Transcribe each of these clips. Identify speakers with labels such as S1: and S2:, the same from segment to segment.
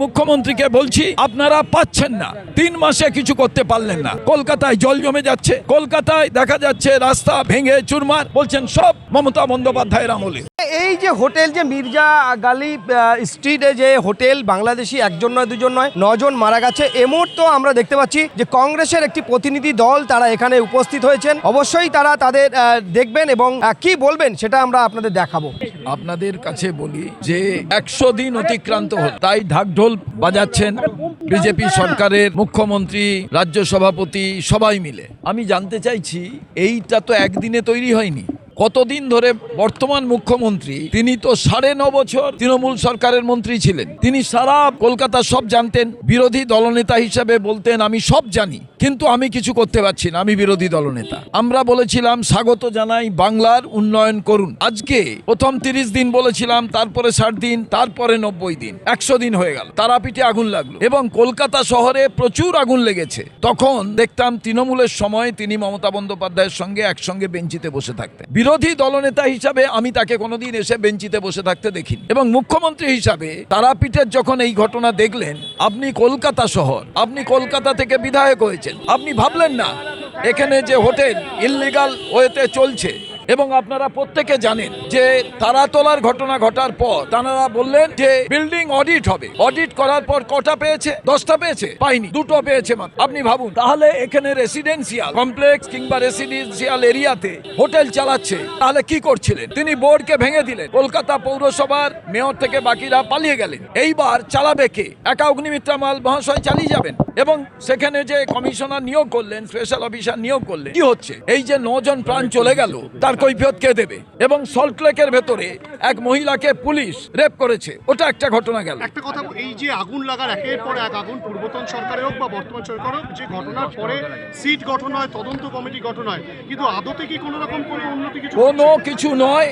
S1: মুখ্যমন্ত্রীকে বলছি আপনারা পাচ্ছেন না, 3 মাসে কিছু করতে পারলেন না। কলকাতায় জল জমে যাচ্ছে, কলকাতায় দেখা যাচ্ছে রাস্তা ভেঙে চুরমার, বলছেন সব মমতা বন্দ্যোপাধ্যায়ের আমলে।
S2: এই যে হোটেল, যে মির্জা গালি স্ট্রিটে যে হোটেল, বাংলাদেশি একজন নয় দুজন নয় 9 জন মারা গেছে। এই মুহূর্তে আমরা দেখতে পাচ্ছি যে কংগ্রেসের একটি প্রতিনিধি দল তারা এখানে উপস্থিত হয়েছেন। অবশ্যই তারা তাদের দেখবেন এবং কি বলবেন সেটা আমরা আপনাদের দেখাবো।
S1: আপনাদের কাছে বলি যে 100 দিন অতিক্রান্ত হল, তাই ঢাকঢোল বাজাচ্ছেন বিজেপি সরকারের মুখ্যমন্ত্রী, রাজ্য সভাপতি সবাই মিলে। আমি জানতে চাইছি এইটা তো একদিনে তৈরি হয়নি। কতদিন ধরে বর্তমান মুখ্যমন্ত্রী, তিনি তো 9.5 বছর তৃণমূল সরকারের মন্ত্রী ছিলেন, তিনি সারা কলকাতা সব জানতেন। বিরোধী দলনেতা হিসেবে বলতেন আমি সব জানি, কিন্তু আমি কিছু করতে পারছি না, আমি বিরোধী দলনেতা। আমরা বলেছিলাম স্বাগত জানাই, বাংলার উন্নয়ন করুন। আজকে প্রথম 30 দিন বলেছিলাম, তারপরে 60 দিন, তারপরে 90 দিন, 100 দিন হয়ে গেল। তারাপীঠে আগুন লাগলো এবং কলকাতা শহরে প্রচুর আগুন লেগেছে। তখন দেখতাম তৃণমূলের সময় তিনি মমতা বন্দ্যোপাধ্যায়ের সঙ্গে একসঙ্গে বেঞ্চিতে বসে থাকতেন। বিরোধী দলনেতা হিসাবে আমি তাকে কোনোদিন এসে বেঞ্চিতে বসে থাকতে দেখিনি। এবং মুখ্যমন্ত্রী হিসাবে তারাপীঠের যখন এই ঘটনা দেখলেন, আপনি কলকাতা শহর, আপনি কলকাতা থেকে বিধায়ক হয়েছেন, আপনি ভাবলেন না এখানে যে হোটেল ইললিগাল ওয়েতে চলছে। এবং আপনারা প্রত্যেকে জানেন যে তারাতলার ঘটনা ঘটার পর তারা বললেন যে বিল্ডিং অডিট হবে। অডিট করার পর কটা পেয়েছে? 10টা পেয়েছে? পাইনি, 2টো পেয়েছে মাত্র। আপনি ভাবুন, তাহলে এখানে রেসিডেন্সিয়াল কমপ্লেক্স কিংবা রেসিডেন্সিয়াল এরিয়াতে হোটেল চালাচ্ছে, তাহলে কি করছিলেন? তিনি বোর্ডকে ভেঙে দিলেন, কলকাতা পৌরসভার মেয়র থেকে বাকিরা পালিয়ে গেলেন। এইবার চালাবে কে? একা অগ্নিমিত্রা মাল মহাশয় চালিয়ে যাবেন। এবং সেখানে যে কমিশনার নিয়োগ করলেন, স্পেশাল অফিসার নিয়োগ করলেন, কি হচ্ছে? এই যে 9 জন প্রাণ চলে গেল, তার কৈফিয়ত কে দেবে? এবং সল্টলেকের ভেতরে এক মহিলাকে পুলিশ রেপ করেছে, ওটা একটা ঘটনা গেল।
S3: একটা কথা, এই যে আগুন লাগার একের পর এক আগুন, পূর্বতন সরকারে হোক বা বর্তমান সরকার হোক, যে ঘটনার পরে সিট গঠন হয়, তদন্ত কমিটি গঠন হয়, কিন্তু আদতে কি কোনো রকম কোনো উন্নতি
S1: কোনো কিছু নয়।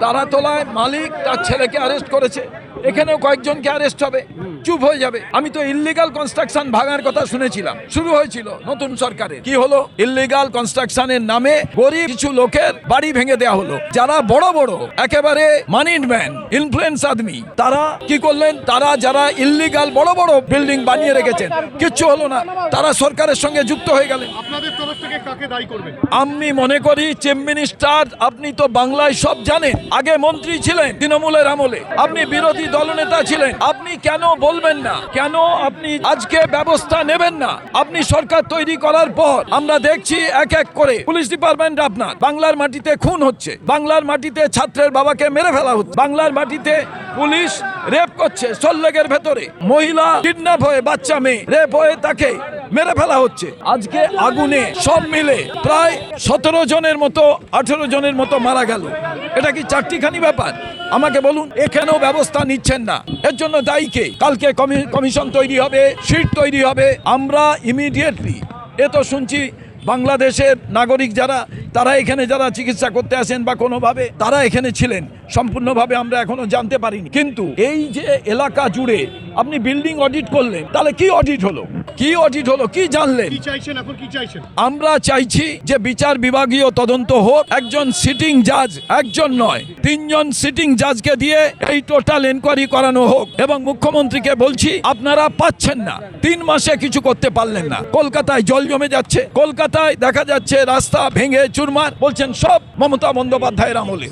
S1: তারাতলায় মালিক তার ছেলেকে অ্যারেস্ট করেছে, এখানেও কয়েকজনকে অ্যারেস্ট হবে, চুপ হয়ে যাবে। আমি তো ইললিগাল কনস্ট্রাকশন ভাঙার কথা শুনেছিলাম, শুরু হয়েছিল নতুন সরকারের। কি হলো? ইললিগাল কনস্ট্রাকশনের নামে গরিব কিছু লোকের বাড়ি ভেঙে দেওয়া হলো। যারা বড় বড় একেবারে মানিড ম্যান, ইনফ্লুয়েন্স আদমি, তারা কি করলেন? তারা যারা ইললিগাল বড় বড় বিল্ডিং বানিয়ে রেখেছেন, কিচ্ছু হলো না, তারা সরকারের সঙ্গে যুক্ত হয়ে গেলেন।
S3: আপনাদের তরফ থেকে কাকে দায়ী করবেন?
S1: আমি মনে করি চিফ মিনিস্টার, আপনি তো বাংলায় সব জানেন, আগে মন্ত্রী ছিলেন তৃণমূলের আমলে, আপনি বিরোধী দলনেতা ছিলেন, আপনি কেন বলবেন না? কেন আপনি আজকে ব্যবস্থা নেবেন না? আপনি সরকার তৈরি করার পর আমরা দেখছি এক এক করে পুলিশ ডিপার্টমেন্ট আপনার, বাংলার মাটিতে খুন হচ্ছে, বাংলার মাটিতে ছাত্রের বাবাকে মেরে ফেলা হচ্ছে, বাংলার মাটিতে পুলিশ রেপ করছে, সল্টলেকের ভেতরে মহিলা কিডন্যাপ হয়ে, বাচ্চা মেয়ে রেপ হয়ে তাকে মেরে ফেলা হচ্ছে। আজকে আগুনে সব মিলে প্রায় 17 জনের মতো 18 জনের মতো মারা গেল। এটা কি চারটিখানি ব্যাপার? আমাকে বলুন, এখানেও ব্যবস্থা নিচ্ছেন না, এর জন্য দায়ী কে? কালকে কমিশন তৈরি হবে, সিট তৈরি হবে, আমরা ইমিডিয়েটলি, এ তো শুনছি বাংলাদেশের নাগরিক যারা, তারা এখানে যারা চিকিৎসা করতে আসেন বা কোনোভাবে তারা এখানে ছিলেন, সম্পূর্ণভাবে আমরা এখনো জানতে পারিনি। কিন্তু এই যে এলাকা জুড়ে আপনি বিল্ডিং অডিট করলেন, তাহলে কি অডিট হলো? কি অডিট হলো? কি জানলেন?
S3: কি চাইছেন এখন? কি চাইছেন?
S1: আমরা চাইছি যে বিচার বিভাগীয় তদন্ত হোক, একজন সিটিং জাজ, একজন নয় 3 জন সিটিং জাজকে দিয়ে এই টোটাল এনকোয়ারি করানো হোক। এবং মুখ্যমন্ত্রীকে বলছি আপনারা পাচ্ছেন না, 3 মাসে কিছু করতে পারলেন না। কলকাতায় জল জমে যাচ্ছে, কলকাতায় দেখা যাচ্ছে রাস্তা ভেঙে চুরমার, বলছেন সব মমতা বন্দ্যোপাধ্যায়ের আমলে।